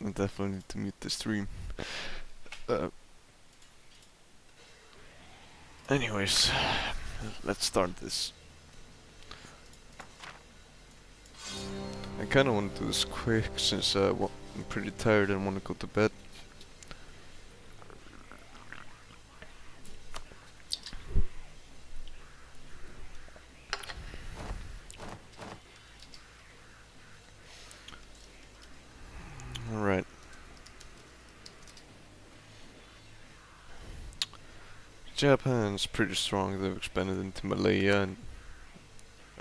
I definitely need to mute the stream. Uh, anyways, let's start this. I kinda wanna do this quick since I'm pretty tired and wanna go to bed. Alright. Japan's pretty strong. They've expanded into Malaya and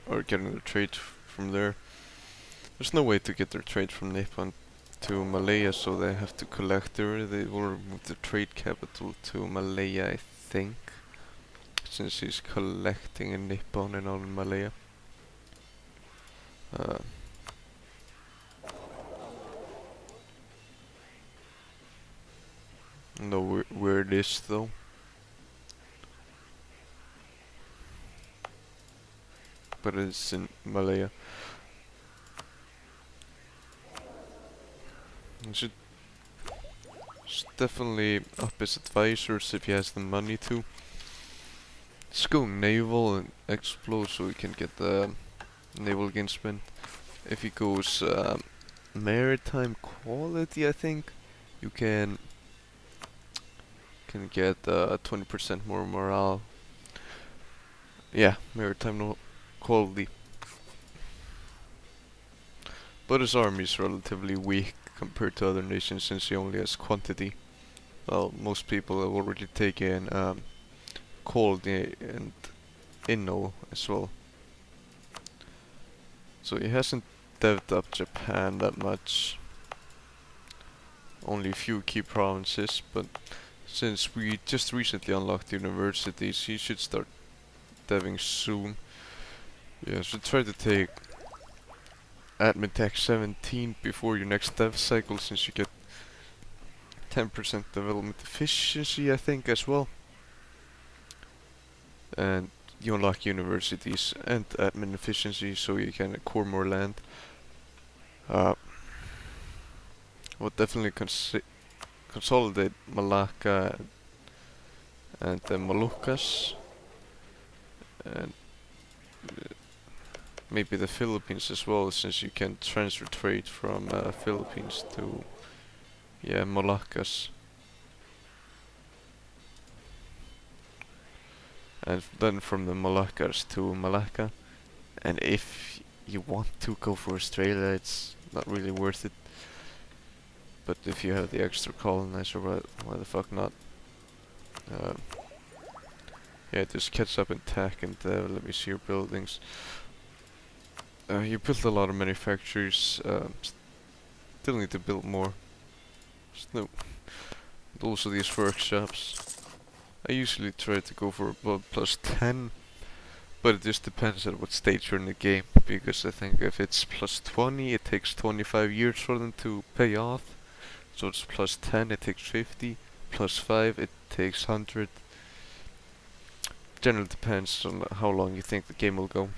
are getting their trade from there. There's no way to get their trade from Nippon to Malaya, so they have to collect there. They will move the trade capital to Malaya, I think, since he's collecting in Nippon and all in Malaya. Uh, know where it is though. But it's in Malaya. He should definitely up his advisors if he has the money to. He's going naval and explode so he can get the naval againstment. If he goes maritime quality, I think you can get 20% more morale. Yeah, maritime no quality. But his army is relatively weak compared to other nations since he only has quantity. Well, most people have already taken quality and inno as well. So he hasn't devved up Japan that much. Only a few key provinces, but since we just recently unlocked universities, he should start deving soon. Yeah, so try to take Admin Tech 17 before your next dev cycle, since you get 10% development efficiency, I think, as well. And you unlock universities and admin efficiency, so you can core more land. Would definitely consolidate Malacca and the Moluccas, and maybe the Philippines as well, since you can transfer trade from Philippines to Moluccas, and then from the Moluccas to Malacca. And if you want to go for Australia, it's not really worth it. But if you have the extra colonizer, why the fuck not? Uh, yeah, just catch up in tech and let me see your buildings. You built a lot of manufacturers. Still need to build more. No, also these workshops. I usually try to go for about plus 10, but it just depends on what stage you're in the game. Because I think if it's plus 20, it takes 25 years for them to pay off. So it's plus 10, it takes 50. Plus 5, it takes 100. Generally depends on how long you think the game will go.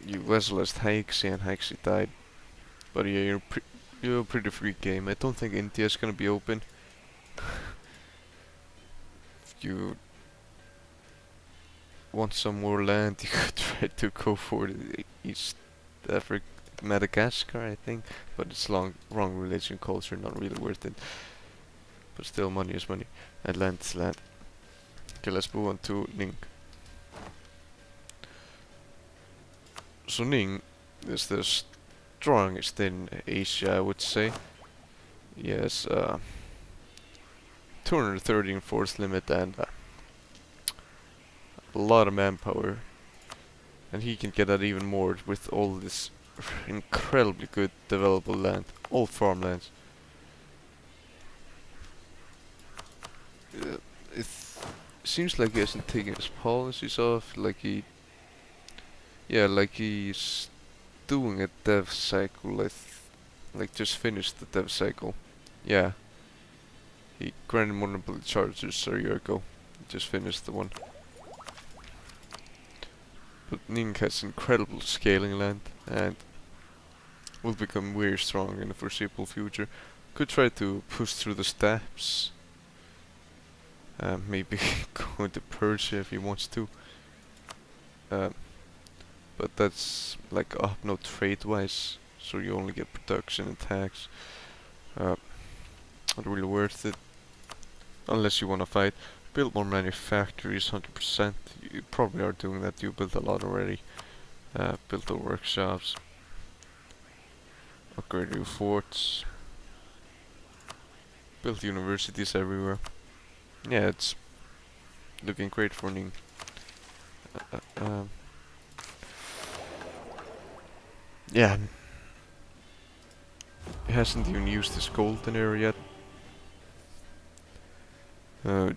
You Weslist Haixi and Haixi died. But yeah, you're a pretty free game. I don't think India's gonna be open. If you want some more land, you could try to go for the East Africa, Madagascar, I think. But it's wrong religion, culture, not really worth it. But still, money is money, and land is land. Okay, let's move on to Ning. So Ning is the strongest in Asia, I would say. Yes, 230 in force limit and a lot of manpower. And he can get that even more with all this incredibly good developable land. All farmlands. It seems like he hasn't taken his policies off, like he's doing a dev cycle, like just finished the dev cycle. Yeah, he granted monopoly charges a year ago. Just finished the one. But Ning has incredible scaling land, and will become very strong in the foreseeable future. Could try to push through the steppes. Maybe go into Persia if he wants to. Uh, but that's like up no trade wise, so you only get production and tax. Uh, Not really worth it unless you want to fight. Build more manufactories, 100%. You probably are doing that. You built a lot already. Build the workshops. Upgrade your forts. Build universities everywhere. Yeah, it's looking great for Ning. Yeah, he hasn't even used his golden era yet.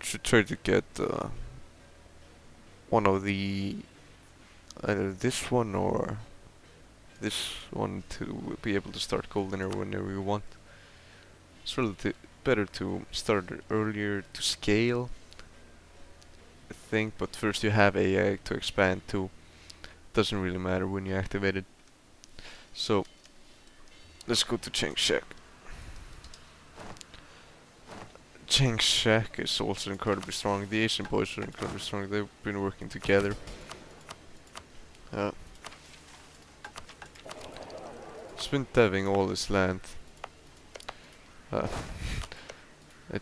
Should try to get one of the either this one or this one to be able to start golden era whenever you want. It's relatively better to start earlier to scale, I think, but first you have AI to expand to. Doesn't really matter when you activate it. So let's go to Cheng Shek. Cheng Shek is also incredibly strong. The Asian boys are incredibly strong. They've been working together. He's been deving all his land. I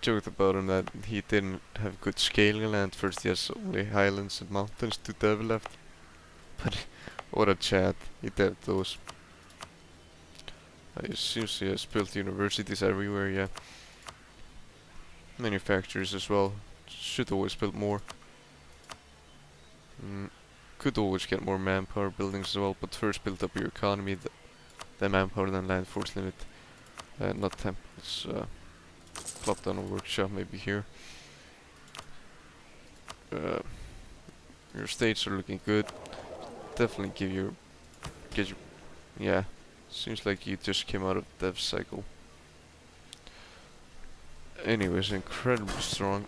joked about him that he didn't have good scaling land. First he has only highlands and mountains to dev left. But what a chat, he deved those. It seems he has built universities everywhere, yeah. Manufacturers as well. Should always build more. Could always get more manpower buildings as well, but first build up your economy, the manpower, then land force limit. Not temples. Plop down a workshop maybe here. Your states are looking good. Definitely get your, yeah. Seems like you just came out of dev cycle. Anyways, incredibly strong,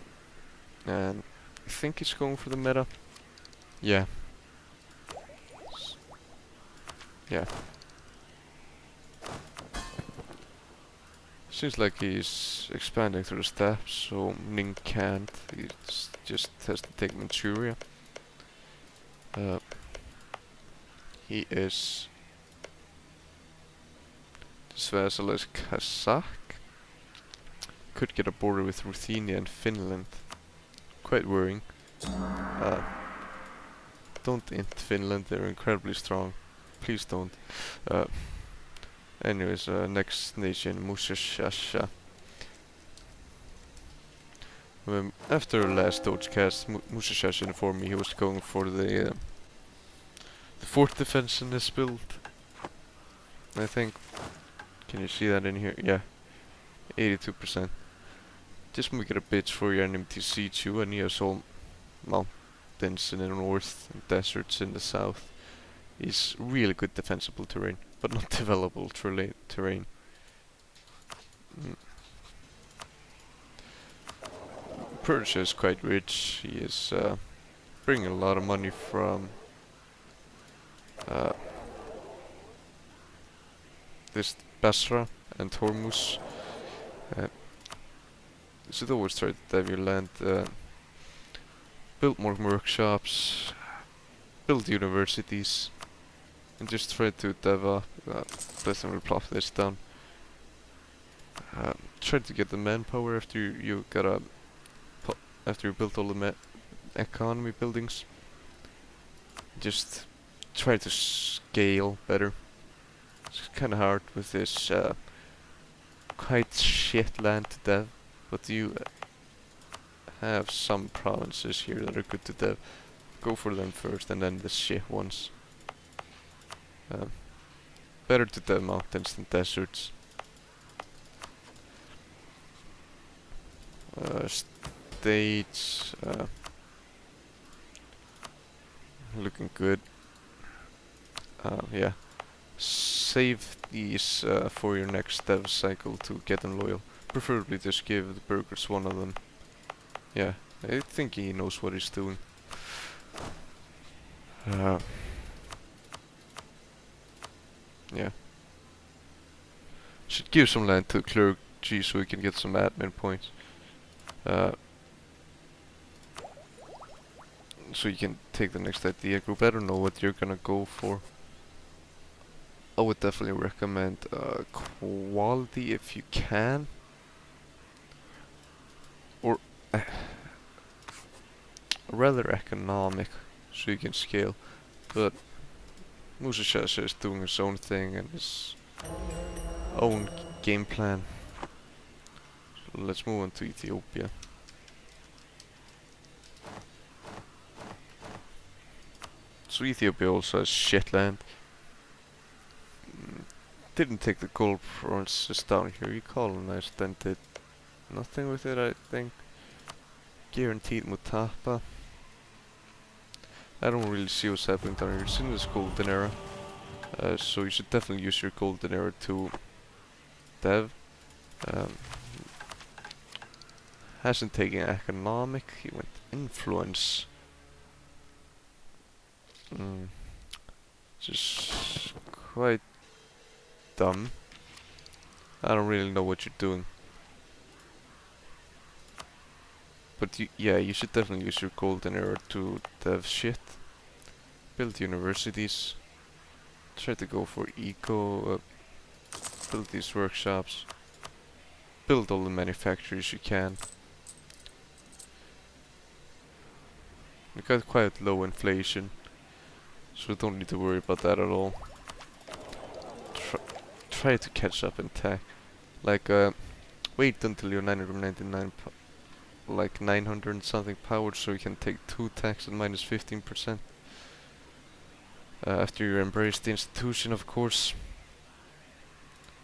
and I think he's going for the meta. Yeah. Yeah. Seems like he's expanding through the steppes, so Ning can't. He just has to take Manchuria. He is. This vassal is Kazakh. Could get a border with Ruthenia and Finland. Quite worrying. Don't int Finland, they're incredibly strong. Please don't. Anyways, next nation, Mushashasha. After last Dogecast, Mushashasha informed me he was going for the fort defense in this build. I think. Can you see that in here? Yeah. 82%. Just make it a bitch for your enemy to siege you, and he has all mountains in the north and deserts in the south. He's really good defensible terrain, but not developable terrain. Persia is quite rich. He is bringing a lot of money from this Basra and Hormuz. You should always try to dev your land. Build more workshops, build universities, and just try to dev up. Definitely plop this down. Try to get the manpower after you got after you built all the economy buildings. Just try to scale better. It's kind of hard with this quite shit land to dev, but you have some provinces here that are good to dev. Go for them first and then the shit ones. Better to dev mountains than deserts. States looking good. Yeah. Save these for your next dev cycle to get them loyal. Preferably just give the burghers one of them. Yeah, I think he knows what he's doing. Yeah. should give some land to clergy so we can get some admin points. Uh, so you can take the next idea group. I don't know what you're gonna go for. I would definitely recommend quality if you can, or rather economic, so you can scale. But Musashasha is doing his own thing and his own game plan. So let's move on to Ethiopia. So Ethiopia also has shit land. Didn't take the gold provinces down here. You colonized and did nothing with it, I think. Guaranteed Mutapa. I don't really see what's happening down here. It's in this golden era. So you should definitely use your golden era to dev. Um, hasn't taken economic. He went influence. Just quite dumb. I don't really know what you're doing. But yeah, you should definitely use your golden era to dev shit. Build universities. Try to go for eco. Build these workshops. Build all the manufacturers you can. We got quite low inflation, so don't need to worry about that at all. Try to catch up in tech. Like, wait until you're 999, like 900 and something powered, so you can take 2 techs at minus 15%. After you embrace the institution, of course,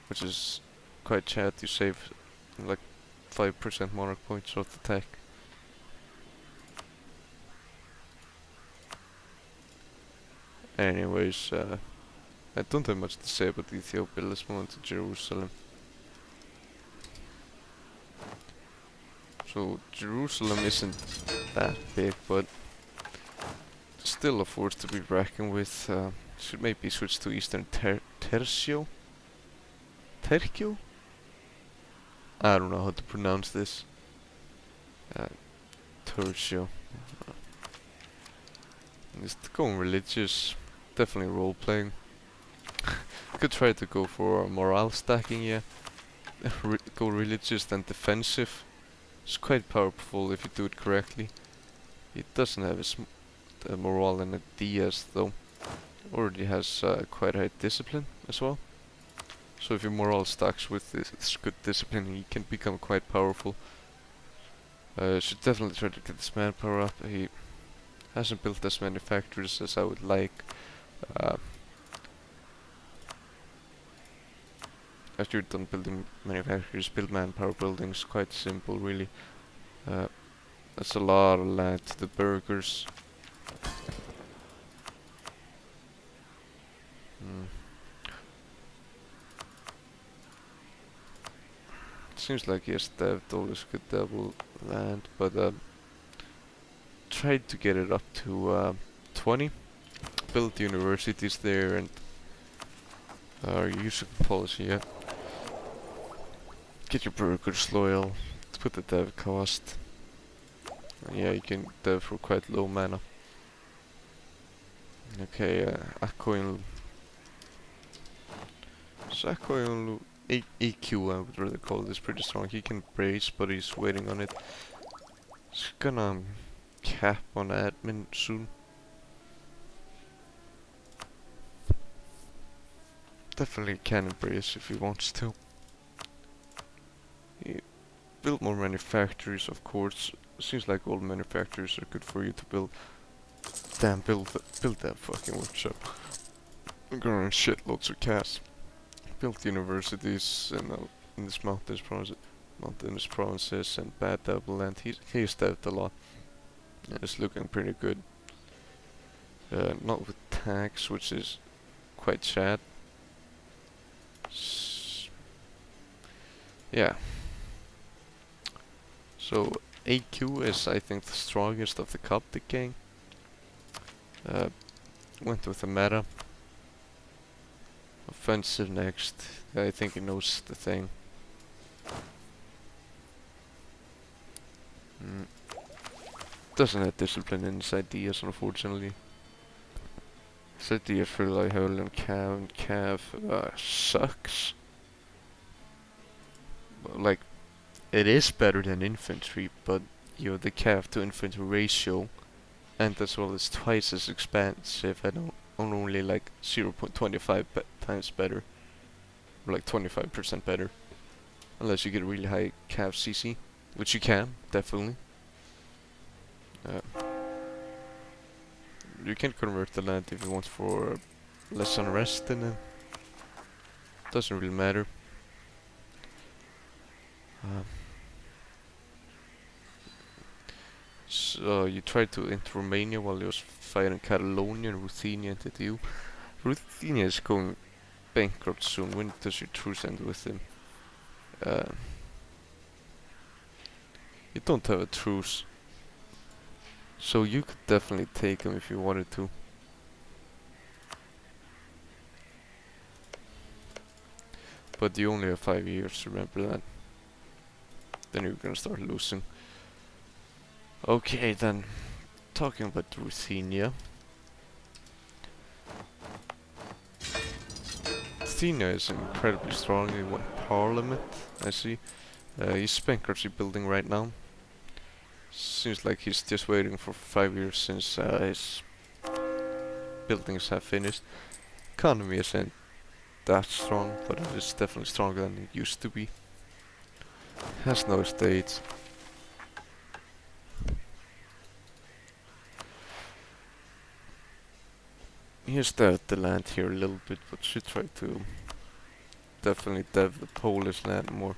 which is quite chat. You save like 5% monarch points off the tech. Anyways, I don't have much to say about Ethiopia. Let's move on to Jerusalem. So Jerusalem isn't that big, but still a force to be reckoned with. Should maybe switch to Eastern Tercio? Tercio? I don't know how to pronounce this. Tercio. Just going religious. Definitely role playing. Could try to go for morale stacking, yeah. Go religious then defensive. It's quite powerful if you do it correctly. It doesn't have his morale and a DS though. Already has quite high discipline as well. So if your morale stacks with this good discipline, he can become quite powerful. Should definitely try to get this manpower up. He hasn't built as many factories as I would like. After you're done building manufacturers, build manpower buildings. Quite simple, really. That's a lot of land to the burgers. Seems like yes, dev'd always could double land, but tried to get it up to 20. Build universities there and use a policy, yeah. Get your burgers loyal. Put the dev cost. Yeah, you can dev for quite low mana. Okay, Akoinlu. So Akoinlu AQ, I would rather call this, pretty strong. He can brace, but he's waiting on it. He's gonna cap on admin soon. Definitely can brace if he wants to. He build more manufacturers, of course. Seems like all manufacturers are good for you to build. Damn, build that fucking workshop. I'm gonna run shitloads of cash. Built universities in this mountainous provinces and bad double land. He's dev'd a lot. And it's looking pretty good. Not with tax, which is quite sad. Yeah. So AQ is, I think, the strongest of the Coptic gang. Went with the meta. Offensive next. I think he knows the thing. Mm. Doesn't have discipline in his ideas, unfortunately. His ideas rely heavily on cav, and cav sucks. Like, it is better than infantry, but you know, the cav to infantry ratio, and as well as twice as expensive, and only like 0.25 times better. Or like 25% better. Unless you get a really high cav CC, which you can, definitely. Uh, you can convert the land if you want for less unrest, and it doesn't really matter. Uh, so you tried to enter Romania while you was fighting Catalonia and Ruthenia into the EU. Ruthenia is going bankrupt soon. When does your truce end with him? Uh, you don't have a truce, so you could definitely take him if you wanted to. But you only have 5 years, remember that. Then you're gonna start losing. Okay, then, talking about Ruthenia. Ruthenia is incredibly strong. He won Parliament, I see. He's bankruptcy building right now. Seems like he's just waiting for 5 years since his buildings have finished. Economy isn't that strong, but it is definitely stronger than it used to be. Has no estates. He has developed the land here a little bit, but should try to definitely dev the Polish land more.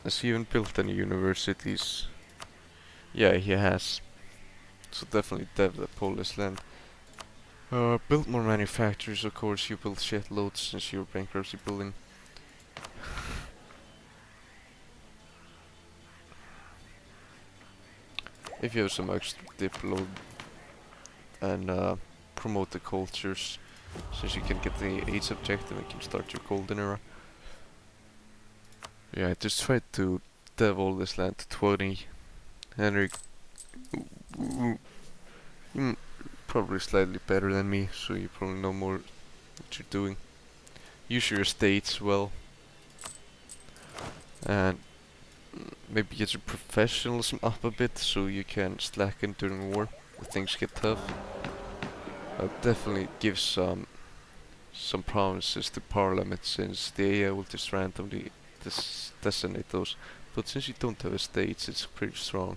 Has he even built any universities? Yeah, he has. So definitely dev the Polish land. Build more manufacturers, of course. You build shit loads since you're bankruptcy building. If you have some extra diplo and promote the cultures, since you can get the AIDS objective and can start your golden era. Yeah, I just tried to dev all this land to 20. Henrik, you're probably slightly better than me, so you probably know more what you're doing. Use your estates well, and maybe get your professionalism up a bit so you can slacken during war if things get tough. Definitely give some promises to Parliament, since the AI will just randomly designate those. But since you don't have estates, it's pretty strong.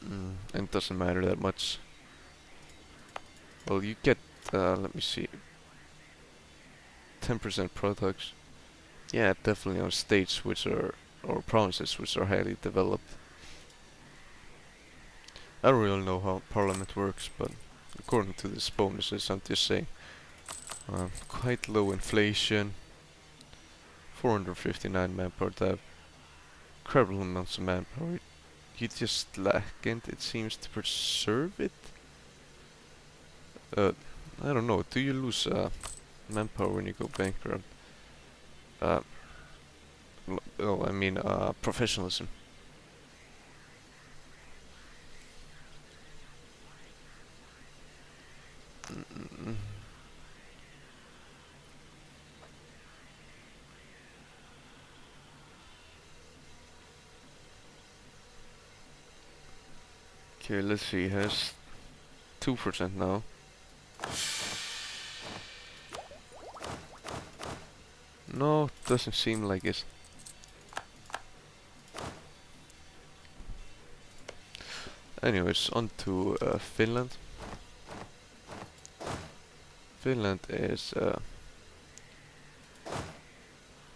And doesn't matter that much. Well, you get, let me see, 10% products. Yeah, definitely on states which are, or provinces which are highly developed. I don't really know how Parliament works, but according to these bonuses, I'm just saying. Quite low inflation, 459 manpower dev, incredible amounts of manpower. You just lack it seems, to preserve it. I don't know. Do you lose manpower when you go bankrupt? Uh, I mean professionalism. Okay, let's see. He has 2% now. No, doesn't seem like it. Anyways, on to Finland. Finland is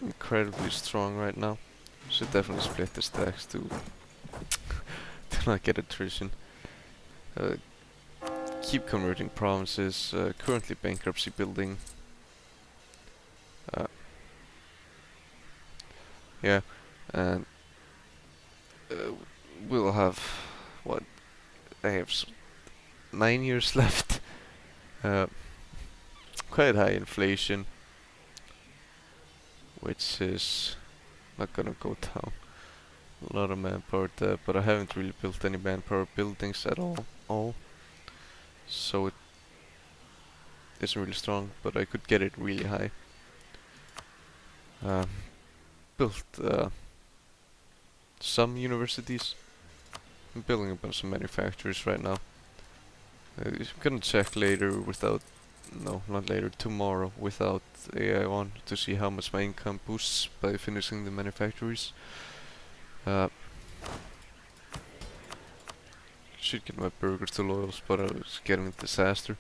incredibly strong right now. Should definitely split the stacks to to not get attrition. Uh, keep converting provinces. Currently bankruptcy building. Uh, yeah, and we'll have what? I have 9 years left. Uh, quite high inflation, which is not gonna go down. A lot of manpower there, but I haven't really built any manpower buildings at all. So it isn't really strong, but I could get it really high. Um, built some universities. I'm building a bunch of manufacturers right now. I'm gonna check later without, no, not later, tomorrow without AI on to see how much my income boosts by finishing the manufactories. Should get my burgers to loyals, but I was getting a disaster.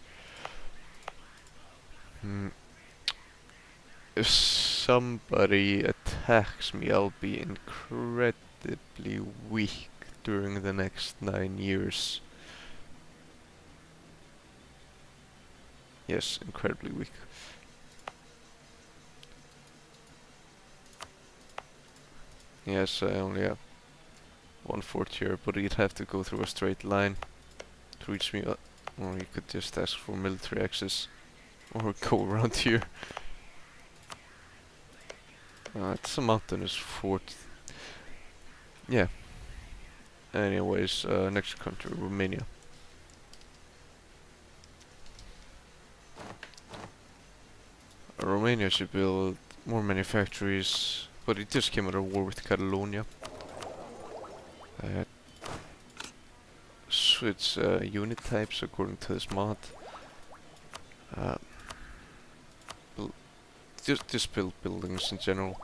If somebody attacks me, I'll be incredibly weak during the next 9 years. Yes, incredibly weak. Yes, I only have 1/4 here, but you'd have to go through a straight line to reach me. Or you could just ask for military access, or go around here. It's a mountainous fort. Yeah. Anyways, next country, Romania. Romania should build more manufactories, but it just came out of war with Catalonia. Switch unit types according to this mod. Just build buildings in general.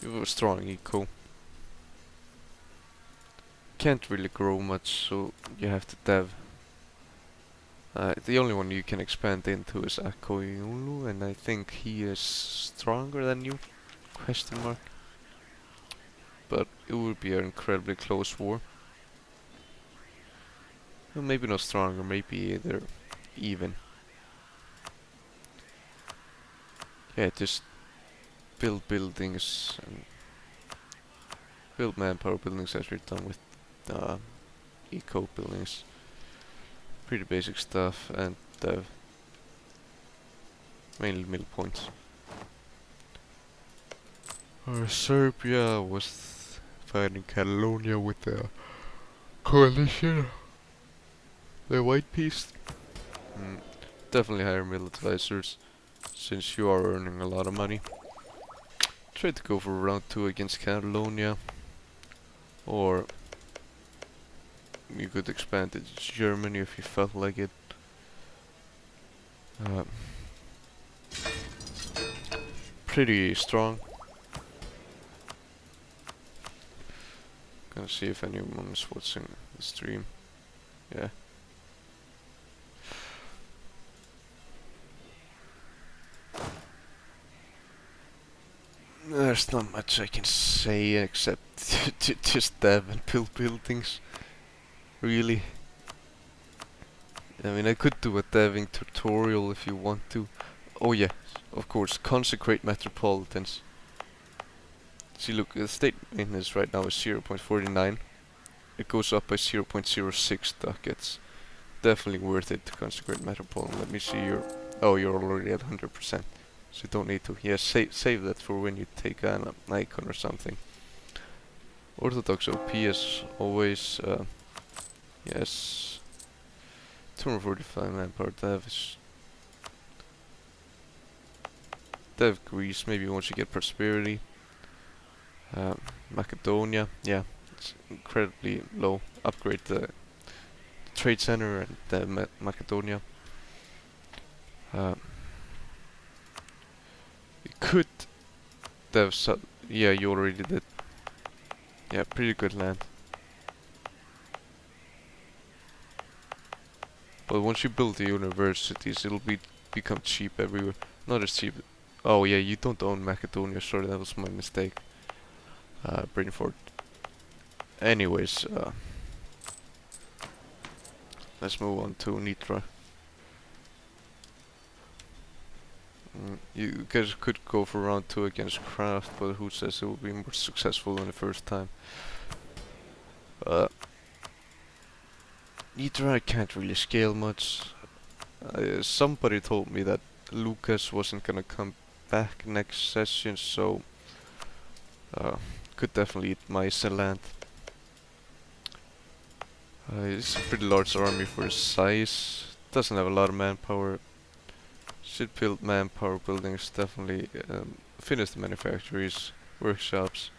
You have a strong eco. Can't really grow much, so you have to dev. The only one you can expand into is Akoyulu, and I think he is stronger than you? Question mark. But it would be an incredibly close war. Well, maybe not stronger, maybe they're even. Yeah, just build buildings and build manpower buildings as we're done with eco buildings. Pretty basic stuff, and mainly middle points. Serbia was fighting Catalonia with the coalition. The White Peace. Definitely hire middle advisors, since you are earning a lot of money. Try to go for round 2 against Catalonia, or you could expand it to Germany if you felt like it. Pretty strong. Gonna see if anyone is watching the stream. Yeah. There's not much I can say except to just dev and build buildings. Really. I mean, I could do a deving tutorial if you want to. Oh yeah, of course, consecrate metropolitans. See, look, the state maintenance right now is 0.49. It goes up by 0.06 ducats. Definitely worth it to consecrate metropolitan. Let me see your... Oh, you're already at 100%. So you don't need to. Yeah, save that for when you take an icon or something. Orthodox OP as always. Yes. 245 manpower dev is... Dev Greece, maybe once you get prosperity. Macedonia, yeah, it's incredibly low. Upgrade the trade center and the Macedonia. You could dev yeah, you already did. Yeah, pretty good land. But once you build the universities, it'll become cheap everywhere. Not as cheap. Oh yeah, you don't own Macedonia. Sorry, that was my mistake. Brainford. Anyways, let's move on to Nitra. You guys could go for round 2 against Craft, but who says it will be more successful than the first time? Nitra I can't really scale much. Somebody told me that Lucas wasn't gonna come back next session, so could definitely eat mice and land. It's a pretty large army for his size. Doesn't have a lot of manpower. Should build manpower buildings, definitely. Finish the manufactories, workshops,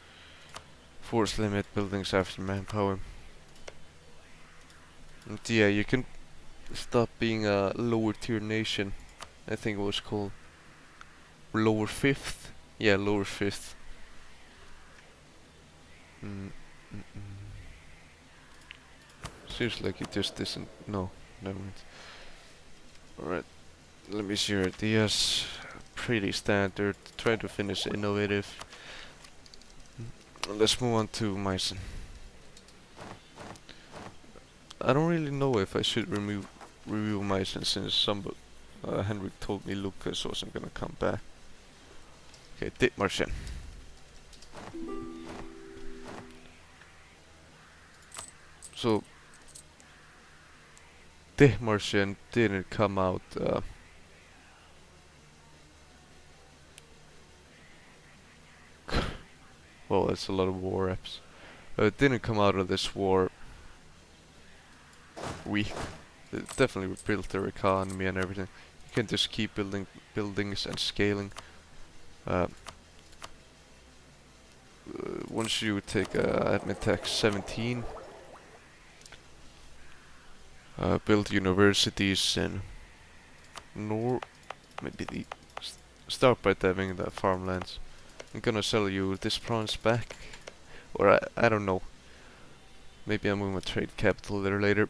force limit buildings after manpower. And yeah, you can stop being a lower tier nation. I think it was called lower fifth. Yeah, lower fifth. Mm, mm, mm. Seems like it just isn't. No, never mind. Alright, let me see your ideas. Pretty standard. Try to finish innovative. Let's move on to Meissen. I don't really know if I should review Meissen since Henrik told me Lucas wasn't gonna come back. Okay, Dithmarschen. So Dithmarschen didn't come out. Well, that's a lot of war reps. It didn't come out of this war weak. It definitely rebuilt their economy and everything. You can just keep building buildings and scaling. Uh, Once you take admin tax 17, build universities in maybe start by having the farmlands. I'm gonna sell you this bronze back, or I don't know. Maybe I'm moving my trade capital there later.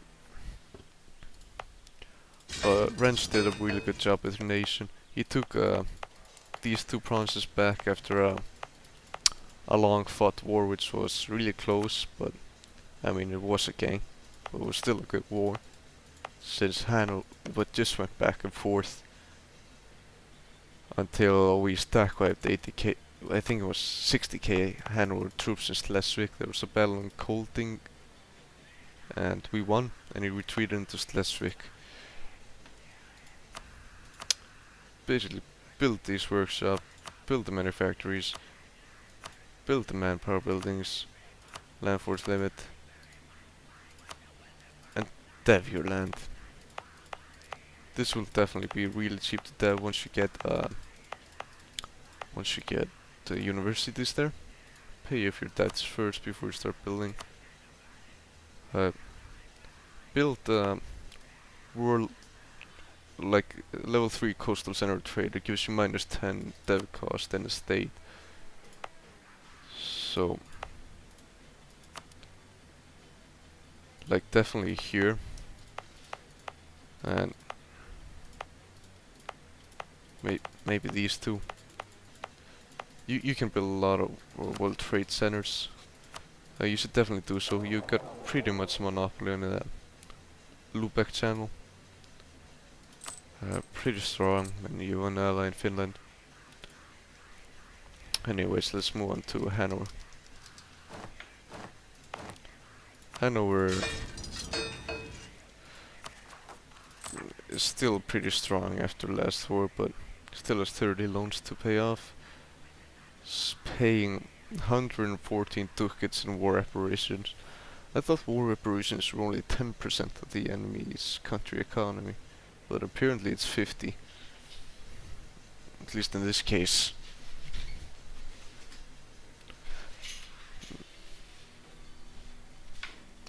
Wrench did a really good job with the nation. He took these two bronzes back after a long fought war, which was really close, but I mean it was a game. It was still a good war. Since Hanover but just went back and forth until we stack wiped 80k. I think it was 60k Hanover troops in Schleswig. There was a battle in Kolting, and we won. And he retreated into Schleswig. Basically, built these workshops, built the manufactories, built the manpower buildings, land force limit, and dev your land. This will definitely be really cheap to dev once you get the universities there. Pay off your debts first before you start building. Build world like level 3 coastal center trade. It gives you -10 dev cost in the state. So like definitely here, and maybe these two. You can build a lot of world trade centers. You should definitely do so. You got pretty much monopoly on that Lubeck channel. Pretty strong when you have an ally in Finland. Anyways, let's move on to Hanover. Hanover is still pretty strong after last war, but still has 30 loans to pay off. Paying 114 ducats in war reparations. I thought war reparations were only 10% of the enemy's country economy, but apparently it's 50. At least in this case.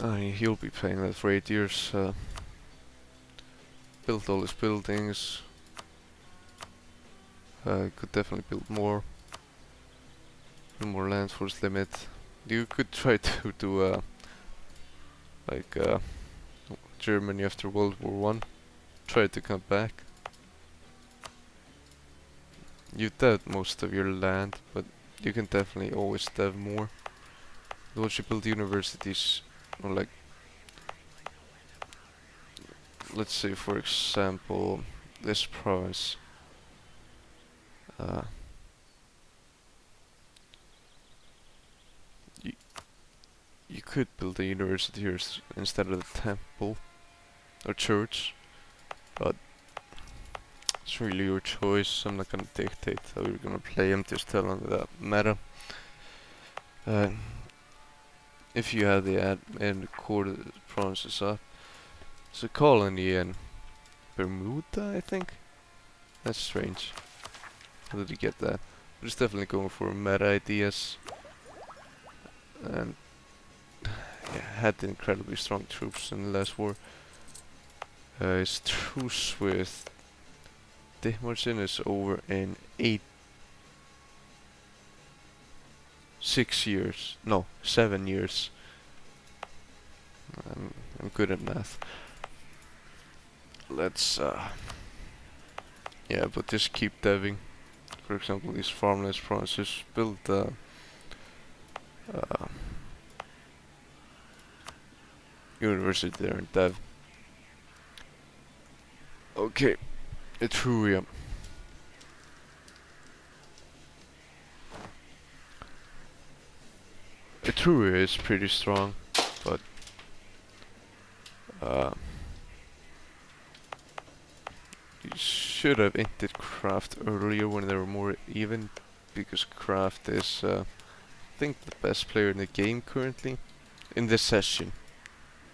He'll be paying that for 8 years. Built all his buildings. Could definitely build more. More land force limit. You could try to do like Germany after World War One. Try to come back. You dead most of your land, but you can definitely always dev more. Once you build universities, or like, let's say for example, this province. You could build a university here instead of the temple or church, but It's really your choice. I'm not gonna dictate how you're gonna play. I'm just telling the meta. Uh, if you have the admin core provinces up, it's a colony in Bermuda, I think. That's strange. How did you get that? But it's definitely going for meta ideas, and yeah, had incredibly strong troops in the last war. His truce with Dithmarsin is over in 6 years. No, 7 years. I'm good at math. Let's yeah, but just keep deving. For example, these farmless provinces build uh, university there in dev. Okay, Etruria. Etruria is pretty strong, but uh, you should have entered craft earlier when they were more even, because craft is, I think, the best player in the game currently. In this session,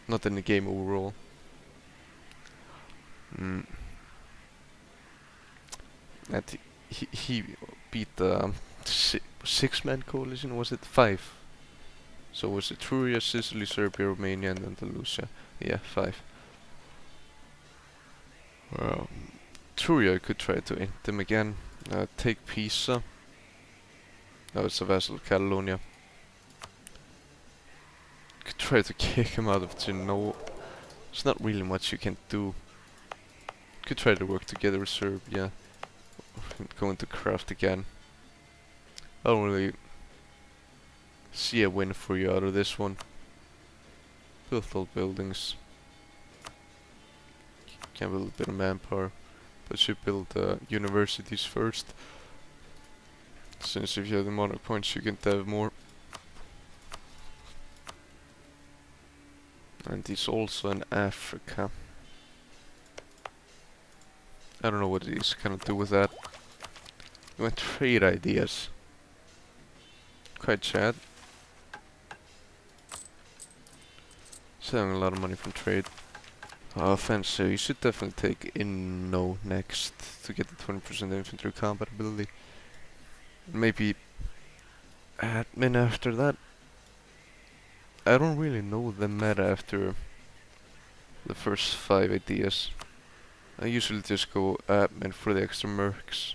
not in the game overall. Mm. And he beat the six-man coalition, was it? Five. So it was Etruria, Sicily, Serbia, Romania, and Andalusia. Yeah, five. Well, Etruria could try to end them again. Take Pisa. That was a vassal of Catalonia. Could try to kick him out of Genoa. There's not really much you can do. Could try to work together with Serbia. Go into craft again. I don't really see a win for you out of this one. Build all buildings. Can build a bit of manpower. But should build universities first. Since if you have the monarch points you can dev more. And he's also in Africa. I don't know what he's gonna do with that. You want trade ideas. Quite sad. He's having a lot of money from trade. Offensive, you should definitely take Inno next to get the 20% infantry compatibility. Maybe admin after that. I don't really know the meta after the first 5 ideas. I usually just go admin for the extra mercs.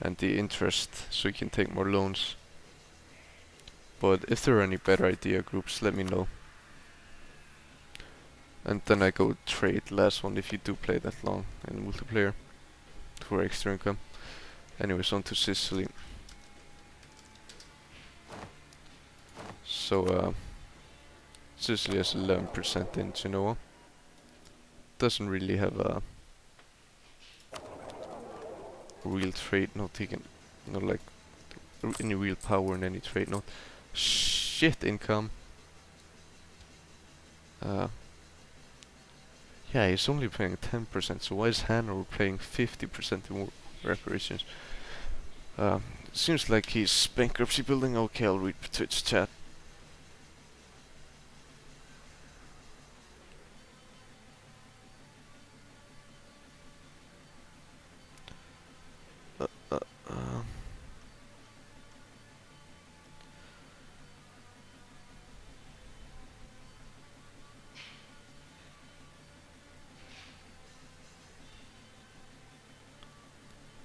And the interest, so you can take more loans. But if there are any better idea groups, let me know. And then I go trade last one if you do play that long in multiplayer for extra income. Anyways, on to Sicily. So Sicily has 11% in Genoa. Doesn't really have a real trade note. He can, no, like any real power in any trade note. Shit income. Yeah, he's only paying 10%, so why is Hanover paying 50% in reparations? Seems like he's bankruptcy building. Okay, I'll read Twitch chat. Uh, uh, uh.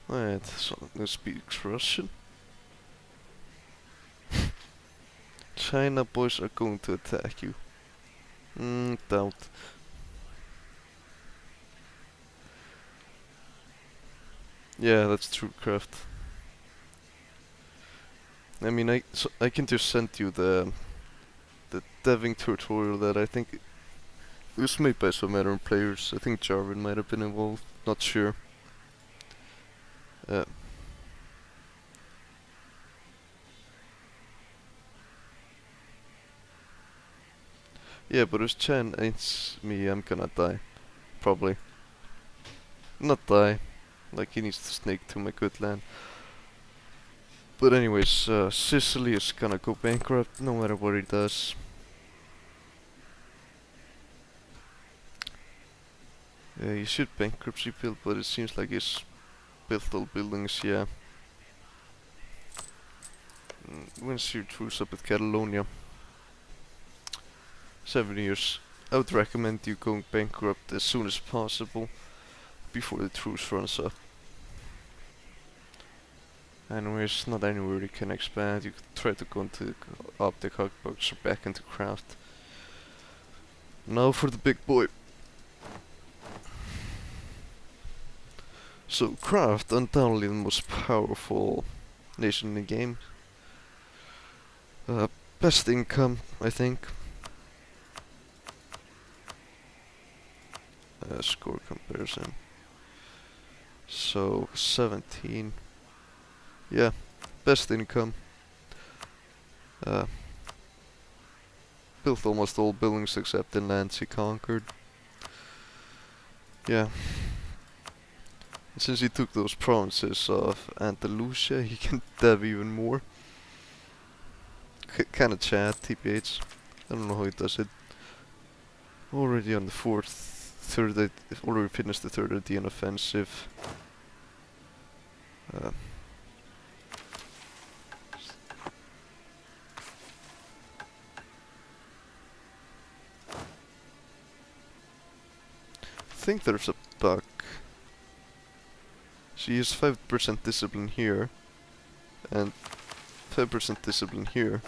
Wait, someone who speaks Russian? China boys are going to attack you. Doubt. Yeah, that's true craft. I mean, I can just send you the deving tutorial that I think was made by some veteran players. I think Jarvin might have been involved. Not sure. Uh, Yeah, but if Chan ain't me, I'm gonna die. Probably. Not die. Like, he needs to snake to my good land. But anyways, Sicily is gonna go bankrupt no matter what he does. Yeah, he should bankruptcy build, but it seems like he's built all buildings, yeah. When's your truce up with Catalonia? 7 years. I would recommend you going bankrupt as soon as possible before the truce runs up. Anyways, not anywhere you can expand. You could try to go into Optic Hugbox or back into Craft. Now for the big boy. So Craft, undoubtedly the most powerful nation in the game. Best income, I think. Score comparison. So 17. Yeah, best income. Uh, built almost all buildings except the lands he conquered. Yeah. And since he took those provinces of Andalusia, he can dev even more. Kinda Chad, TPH. I don't know how he does it. Already on the already finished the third Aegean offensive. Uh, I think there's a bug. She has 5% discipline here, and 5% discipline here,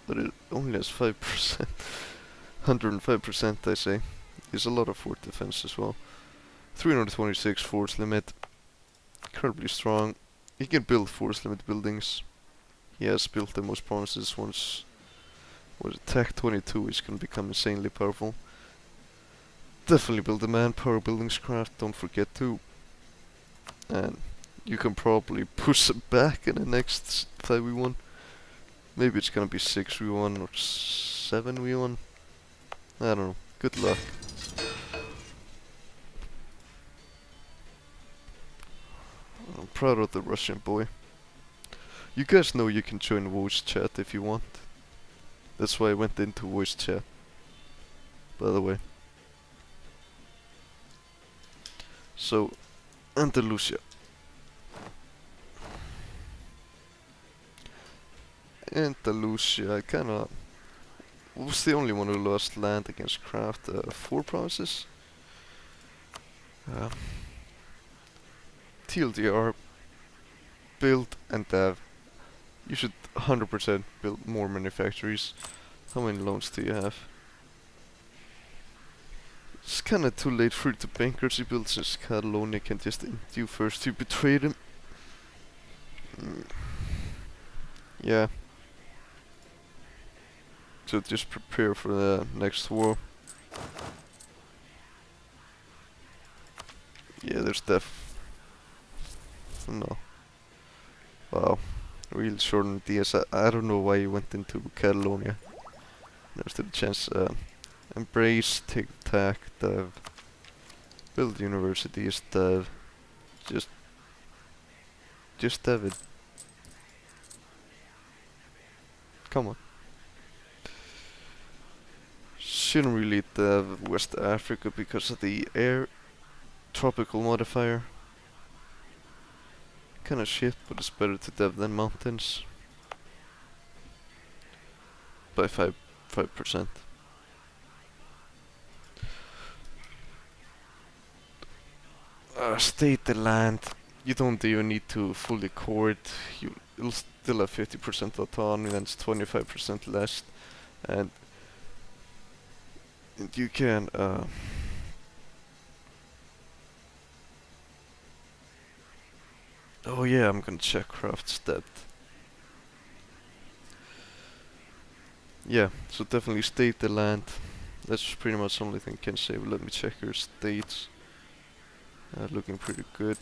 but it only has 5%. 105% I say. There's a lot of fort defense as well. 326 force limit. Incredibly strong. He can build force limit buildings. He has built the most provinces once. Was attack 22 is gonna become insanely powerful. Definitely build the manpower buildings Craft, don't forget to. And you can probably push it back in the next 5v1. Maybe it's gonna be 6v1 or 7v1. I don't know. Good luck. I'm proud of the Russian boy. You guys know you can join voice chat if you want. That's why I went into voice chat. By the way. So, Andalusia. Andalusia, I kinda was the only one who lost land against Craft. 4 provinces. TLDR, build and dev. You should 100% build more manufactories. How many loans do you have? It's kinda too late for you to bankruptcy build since Catalonia can just end you first. You betrayed him. Yeah. So just prepare for the next war. Yeah, there's no. Wow. Real short on DS. I don't know why you went into Catalonia. There's still a chance. Embrace, take attack, dev. Build universities, dev. Just dev it. Come on. Shouldn't really dev West Africa because of the air tropical modifier. Kinda shit, but it's better to dev than mountains. By 5%. State the land. You don't even need to fully core it. You'll still have 50% autonomy, and it's 25% less. And you can oh yeah, I'm gonna check Craft's depth. Yeah, so definitely state the land. That's pretty much the only thing I can say. But let me check your states. Looking pretty good.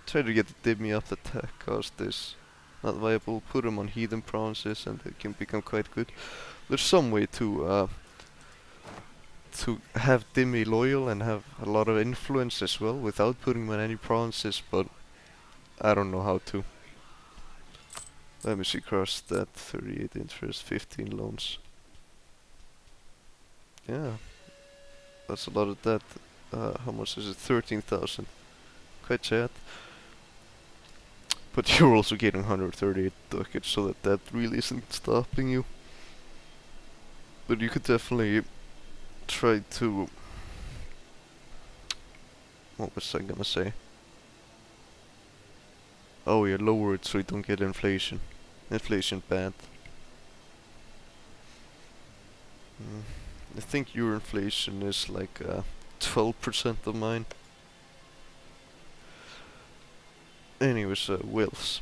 Try to get the Demi up attack cost is not viable. Put them on heathen provinces and they can become quite good. there's some way to have Demi loyal and have a lot of influence as well without putting him on any provinces, but I don't know how to. Let me see, cross that, 38 interest, 15 loans. Yeah, that's a lot of that. How much is it? 13,000. Quite sad. But you're also getting 138 ducats, so that really isn't stopping you. But you could definitely try to... What was I gonna say? Oh yeah, lower it so you don't get inflation. Inflation bad. Mm. I think your inflation is like 12% of mine. Anyways, Wales.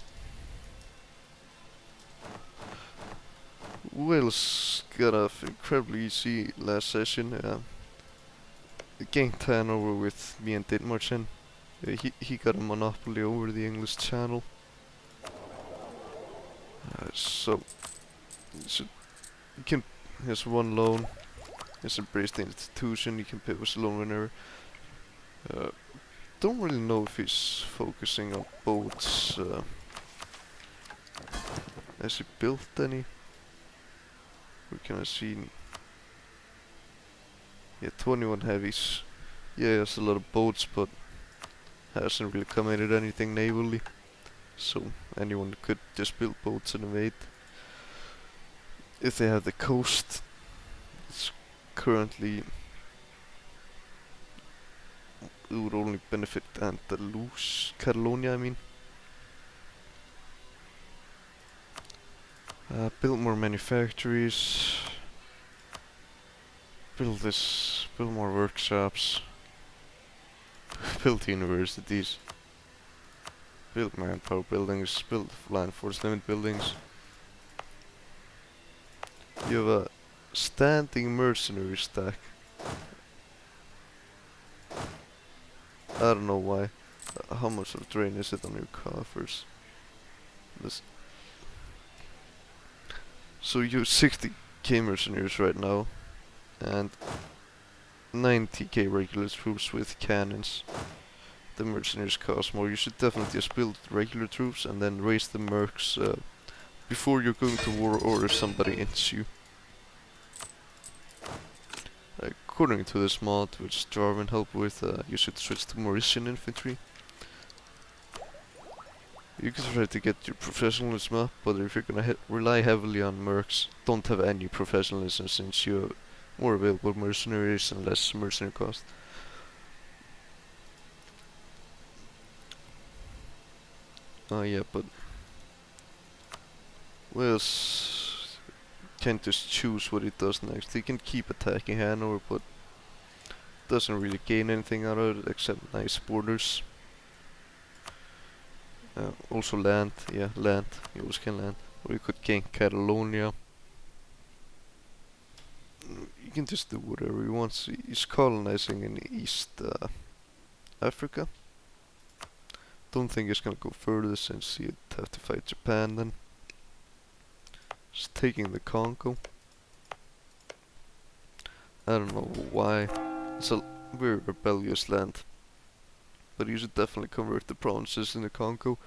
Wales got off incredibly easy last session. Gained 10 over with me and Ditmarchen. He got a monopoly over the English Channel. So you can, he has one loan. He has embraced the institution. You can pay with a loan whenever. Uh, don't really know if he's focusing on boats. Has he built any? Where can I see? Yeah, 21 heavies. Yeah, he has a lot of boats, but hasn't really committed anything navally. So anyone could just build boats and invade. If they have the coast, it's currently, it would only benefit Andalus, Catalonia I mean. Build more manufactories. Build more workshops. Build universities. Build manpower buildings. Build land force limit buildings. You have a standing mercenary stack. I don't know why. How much of drain is it on your coffers? This. So you have 60k mercenaries right now, and 90k regular troops with cannons. The mercenaries cost more. You should definitely just build regular troops and then raise the mercs before you're going to war or if somebody hits you. According to this mod, which Jarvan helped with, you should switch to Mauritian infantry. You can try to get your professionalism up, but if you're gonna rely heavily on mercs, don't have any professionalism since you have more available mercenaries and less mercenary cost. Oh yeah, but Wales can't just choose what it does next. He can keep attacking Hanover, but doesn't really gain anything out of it except nice borders. Also land, yeah, land. You always can land. Or you could gain Catalonia. You can just do whatever you want. So he's colonizing in East Africa. Don't think he's gonna go further since he'd have to fight Japan then. Just taking the Congo. I don't know why. It's a very rebellious land. But you should definitely convert the provinces in the Congo,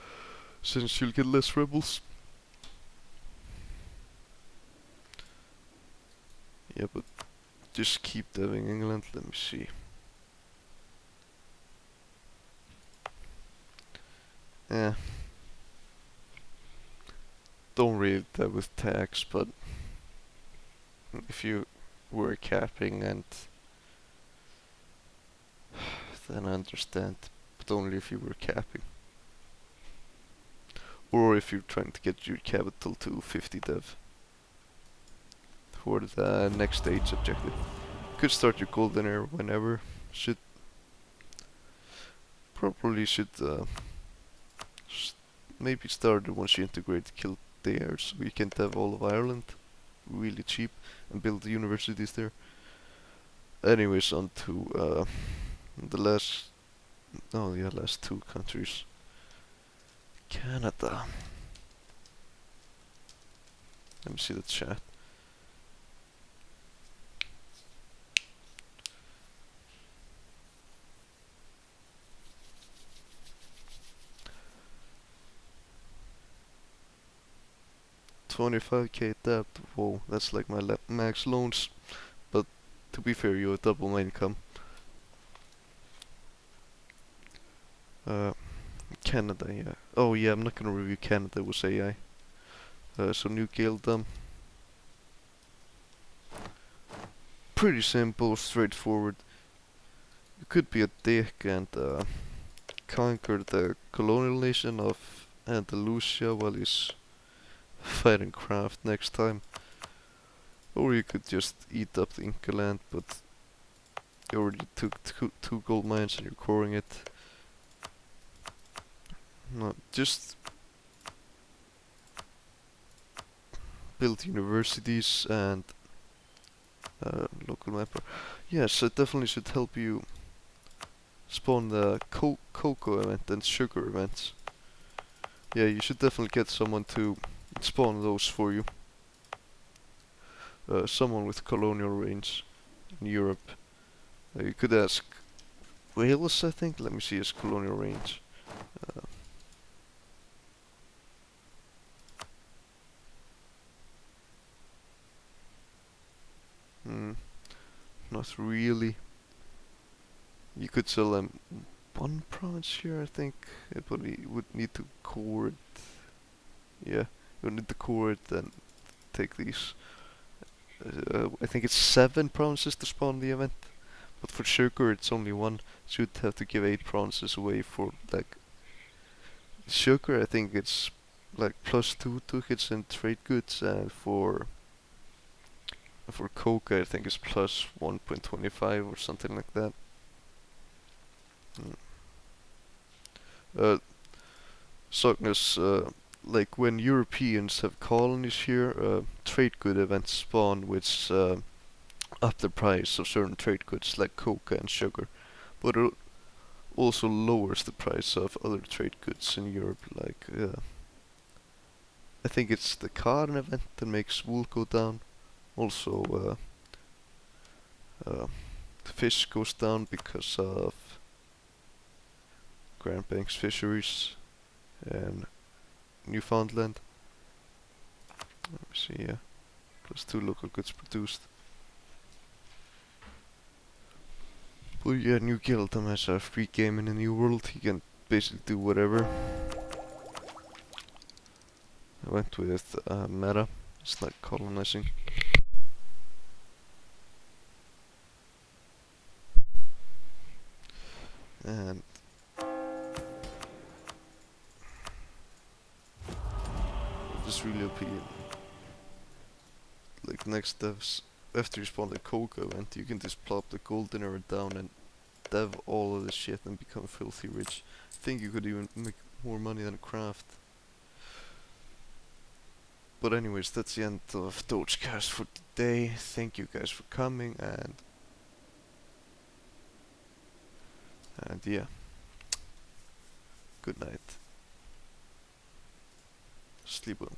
since you'll get less rebels. Yeah, but just keep deving England. Let me see. Yeah. Don't really deal with tax, but if you were capping and then I understand, but only if you were capping. Or if you're trying to get your capital to 50 dev for the next stage objective. Could start your golden era whenever. Probably should maybe start it once you integrate Kildare, so you can have all of Ireland really cheap and build the universities there. Anyways, on to the last two countries. Canada. Let me see the chat. 25k debt. Whoa, that's like my max loans. But to be fair, you have double my income. Uh, Canada, yeah. Oh yeah, I'm not gonna review Canada. It was AI. So new guild, pretty simple, straightforward. You could be a dick and conquer the colonial nation of Andalusia while he's fighting craft next time. Or you could just eat up the Inca land, but you already took two gold mines and you're coring it. No, just build universities and local mapper. Yes, it definitely should help you spawn the cocoa event and sugar events. Yeah, you should definitely get someone to spawn those for you. Someone with colonial range in Europe. You could ask Wales, I think. Let me see his colonial range. Uh, hmm, not really. You could sell him one province here, I think. But he would need to core it. Yeah, you would need to core it and take these. I think it's 7 provinces to spawn the event. But for sugar, it's only one. So you'd have to give 8 provinces away for like sugar. I think it's like +2 to hits in trade goods, and for coca, I think it's plus 1.25 or something like that. Mm. Uh, Sognus, like when Europeans have colonies here, trade good events spawn which up the price of certain trade goods like coca and sugar, but it also lowers the price of other trade goods in Europe. Like I think it's the cotton event that makes wool go down. Also, the fish goes down because of Grand Banks fisheries and Newfoundland. Let me see, yeah. +2 local goods produced. But yeah, New Guildham has a free game in a new world. He can basically do whatever. I went with meta. It's like colonizing. And just really OP. Like next devs, after you spawn the coca event, you can just plop the golden era down and dev all of this shit and become filthy rich. I think you could even make more money than craft. But anyways, that's the end of Dogecast for today. Thank you guys for coming, and yeah, good night. Sleep well.